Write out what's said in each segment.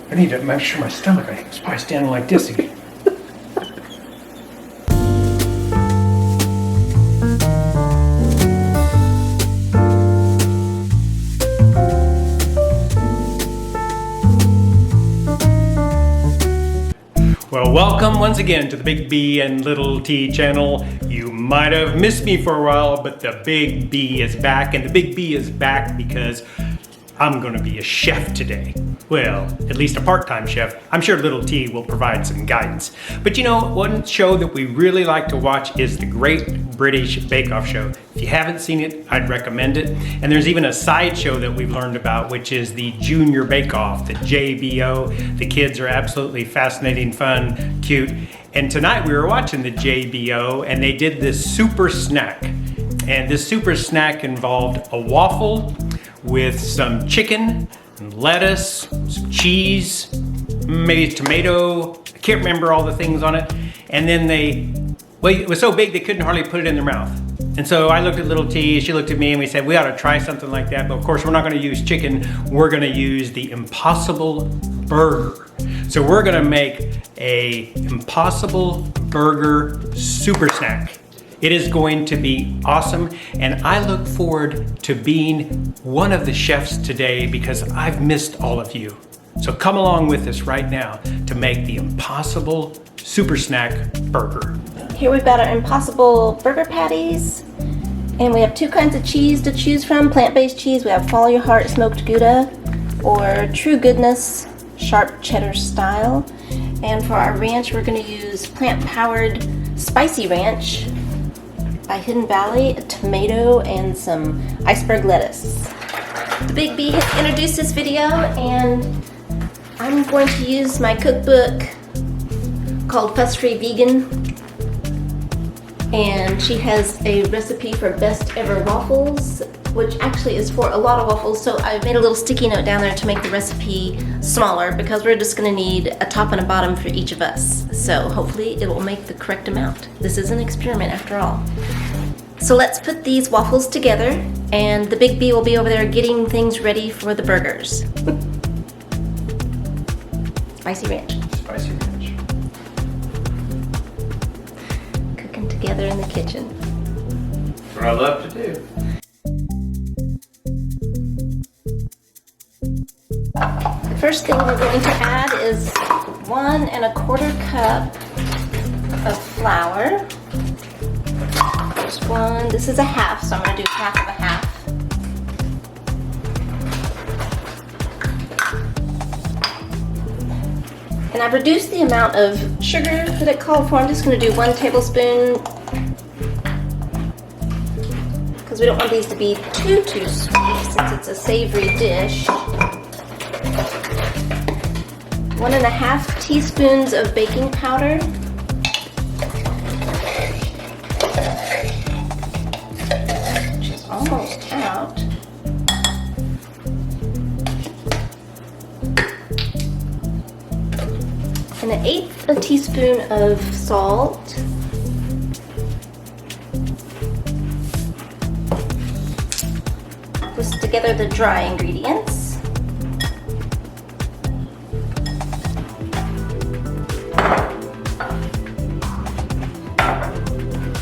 I need to make sure my stomach, it's probably standing like this again. Well, welcome once again to the Big B and Little T channel. You might have missed me for a while, but the Big B is back, and the Big B is back because I'm gonna be a chef today. Well, at least a part-time chef. I'm sure Little T will provide some guidance. But you know, one show that we really like to watch is the Great British Bake Off Show. If you haven't seen it, I'd recommend it. And there's even a side show that we've learned about, which is the Junior Bake Off, the JBO. The kids are absolutely fascinating, fun, cute. And tonight we were watching the JBO and they did this super snack. And this super snack involved a waffle with some chicken, and lettuce, some cheese, maybe tomato. I can't remember all the things on it. And then it was so big they couldn't hardly put it in their mouth. And so I looked at Little T, she looked at me, and we said, we ought to try something like that. But of course, we're not gonna use chicken. We're gonna use the Impossible Burger. So we're gonna make a Impossible Burger super snack. It is going to be awesome, and I look forward to being one of the chefs today because I've missed all of you. So come along with us right now to make the Impossible Super Snack Burger. Here we've got our Impossible Burger patties, and we have two kinds of cheese to choose from. Plant-based cheese, we have Follow Your Heart Smoked Gouda or True Goodness Sharp Cheddar Style. And for our ranch, we're gonna use plant-powered Spicy Ranch by Hidden Valley, a tomato, and some iceberg lettuce. The Big B has introduced this video, and I'm going to use my cookbook called Fuss Free Vegan, and she has a recipe for best ever waffles, which actually is for a lot of waffles, so I made a little sticky note down there to make the recipe smaller because we're just gonna need a top and a bottom for each of us. So hopefully it will make the correct amount. This is an experiment after all. So let's put these waffles together, and the Big B will be over there getting things ready for the burgers. Spicy ranch. Spicy ranch. Cooking together in the kitchen. That's what I love to do. The first thing we're going to add is 1 1/4 cup of flour. Just one, this is a half, so I'm going to do half of a half. And I've reduced the amount of sugar that it called for. I'm just going to do 1 tablespoon because we don't want these to be too sweet since it's a savory dish. 1 1/2 teaspoons of baking powder. Which is almost out. And 1/8 teaspoon of salt. Whisk together the dry ingredients.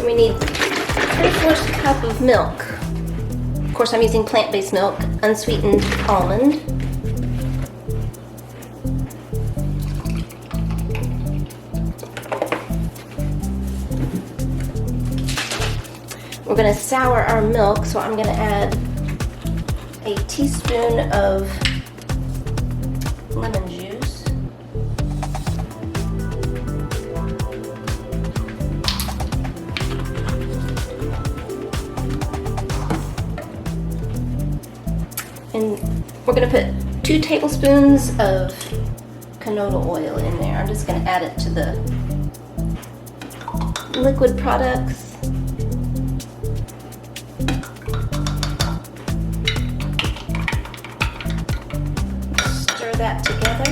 We need 3/4 cup of milk. Of course, I'm using plant-based milk, unsweetened almond. We're going to sour our milk, so I'm going to add a teaspoon of lemon juice. And we're going to put 2 tablespoons of canola oil in there. I'm just going to add it to the liquid products. Stir that together.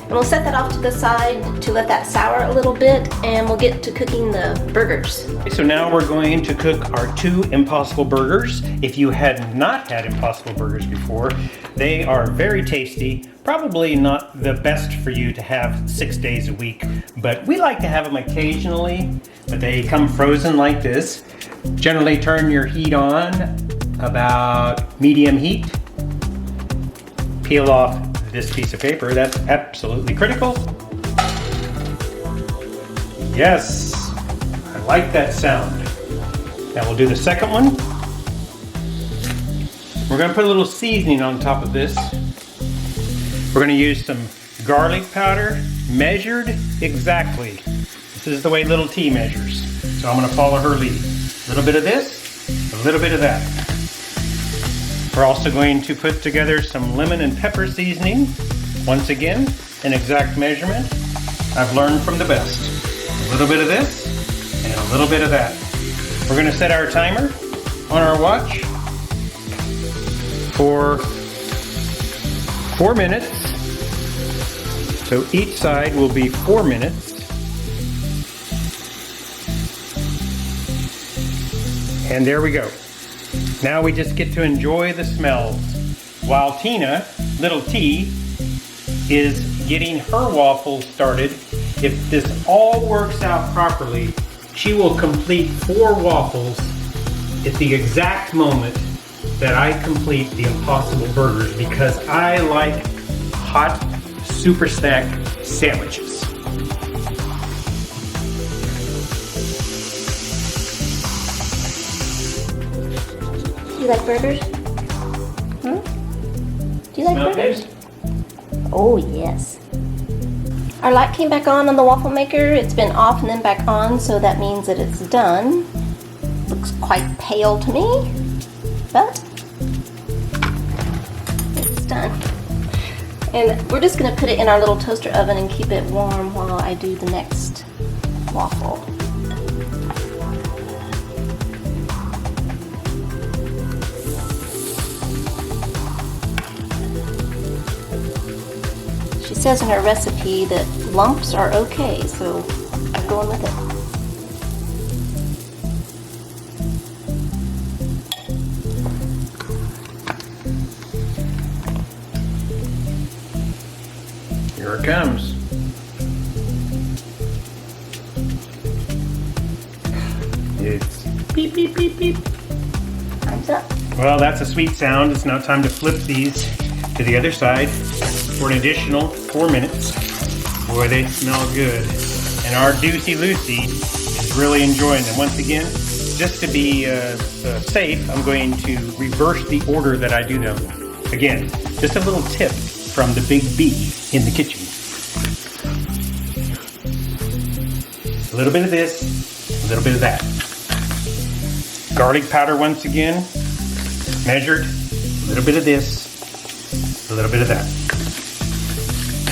And we'll set that off to the side to let that sour a little bit, and we'll get to cooking the burgers. Okay, so now we're going to cook our 2 Impossible Burgers. If you had not had Impossible Burgers before, they are very tasty. Probably not the best for you to have 6 days a week, but we like to have them occasionally. But they come frozen like this. Generally turn your heat on about medium heat. Peel off this piece of paper. That's absolutely critical. Yes, I like that sound. Now we'll do the second one. We're going to put a little seasoning on top of this. We're going to use some garlic powder, measured exactly. This is the way little T measures. So I'm going to follow her lead. A little bit of this, a little bit of that. We're also going to put together some lemon and pepper seasoning. Once again, an exact measurement. I've learned from the best. A little bit of this and a little bit of that. We're going to set our timer on our watch for 4 minutes. So each side will be 4 minutes. And there we go. Now we just get to enjoy the smells while Tina, little T, is getting her waffles started. If this all works out properly, she will complete 4 waffles at the exact moment that I complete the Impossible Burgers, because I like hot super snack sandwiches. Do you like burgers? Hmm? Do you like Smell burgers? good? Oh, yes. Our light came back on the waffle maker. It's been off and then back on, so that means that it's done. Looks quite pale to me, but it's done. And we're just gonna put it in our little toaster oven and keep it warm while I do the next waffle. She says in her recipe that lumps are okay, so I'm going with it. Here it comes. It's beep, beep, beep, beep. Time's up. Well, that's a sweet sound. It's now time to flip these to the other side for an additional 4 minutes. Boy, they smell good. And our Doocy Lucy is really enjoying them. Once again, just to be safe, I'm going to reverse the order that I do them. Again, just a little tip from the big B in the kitchen. A little bit of this, a little bit of that. Garlic powder once again, measured, a little bit of this, a little bit of that.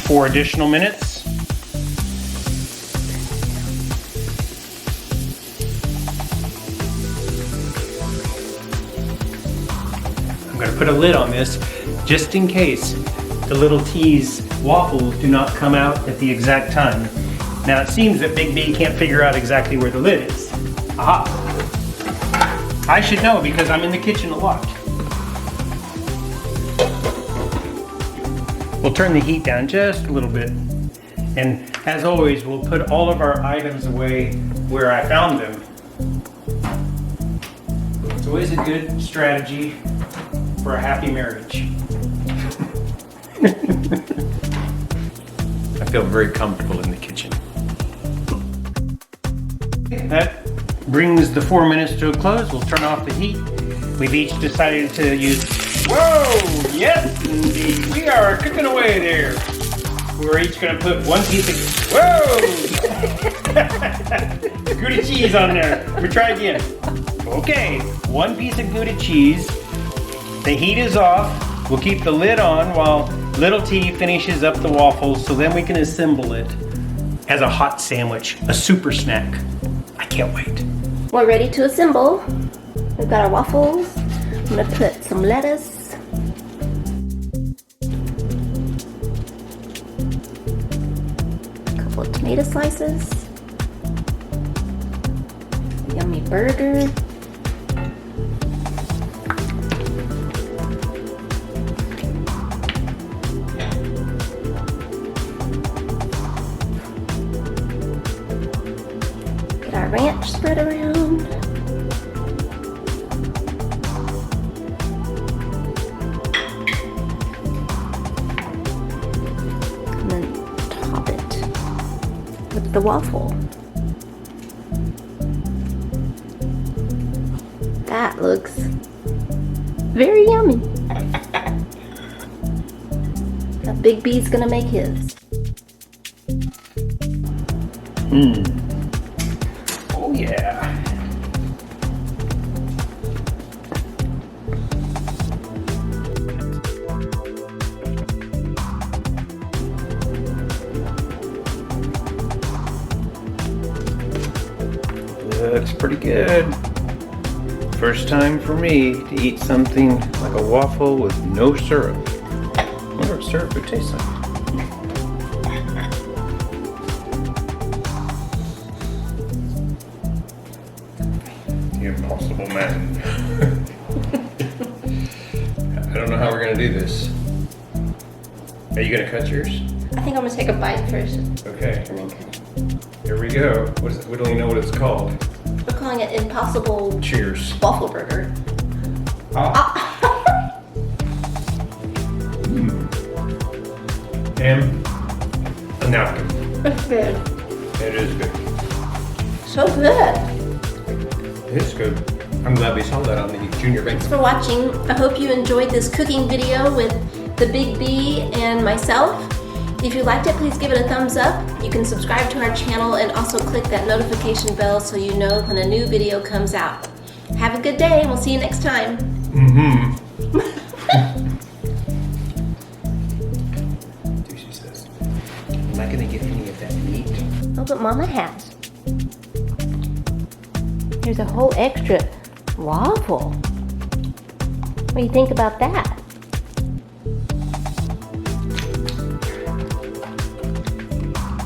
4 additional minutes. I'm going to put a lid on this just in case the little T's waffles do not come out at the exact time. Now it seems that Big B can't figure out exactly where the lid is. Aha! I should know because I'm in the kitchen a lot. We'll turn the heat down just a little bit. And as always, we'll put all of our items away where I found them. It's always a good strategy for a happy marriage. I feel very comfortable in the kitchen. That brings the 4 minutes to a close. We'll turn off the heat. We've each decided to use... Whoa! Yes, indeed. We are cooking away there. We're each going to put one piece of... Whoa! Gouda cheese on there. We try again. Okay, 1 piece of Gouda cheese. The heat is off. We'll keep the lid on while little T finishes up the waffles, so then we can assemble it as a hot sandwich, a super snack. I can't wait. We're ready to assemble. We've got our waffles. I'm gonna put some lettuce. couple of tomato slices. Yummy burger. Get our ranch spread around. And then top it with the waffle. That looks very yummy. That Big B's gonna make his. Oh yeah. Looks pretty good. First time for me to eat something like a waffle with no syrup. I wonder what syrup would taste like. The impossible man. I don't know how we're gonna do this. Are you gonna cut yours? I think I'm gonna take a bite first Okay, and then cut it. here we go. What is it? We don't even know what it's called. We're calling it Impossible Cheers. Waffle Burger. And a napkin. It's good. It is good. So good. It is good. I'm glad we saw that on the Junior Bank. Thanks for watching. I hope you enjoyed this cooking video with the Big B and myself. If you liked it, please give it a thumbs up. You can subscribe to our channel and also click that notification bell so you know when a new video comes out. Have a good day and we'll see you next time. She says, am I gonna get any of that meat? Oh, but Mama has. Here's a whole extra waffle. What do you think about that?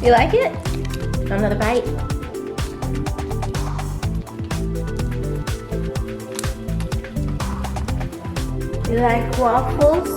You like it? Another bite? You like waffles?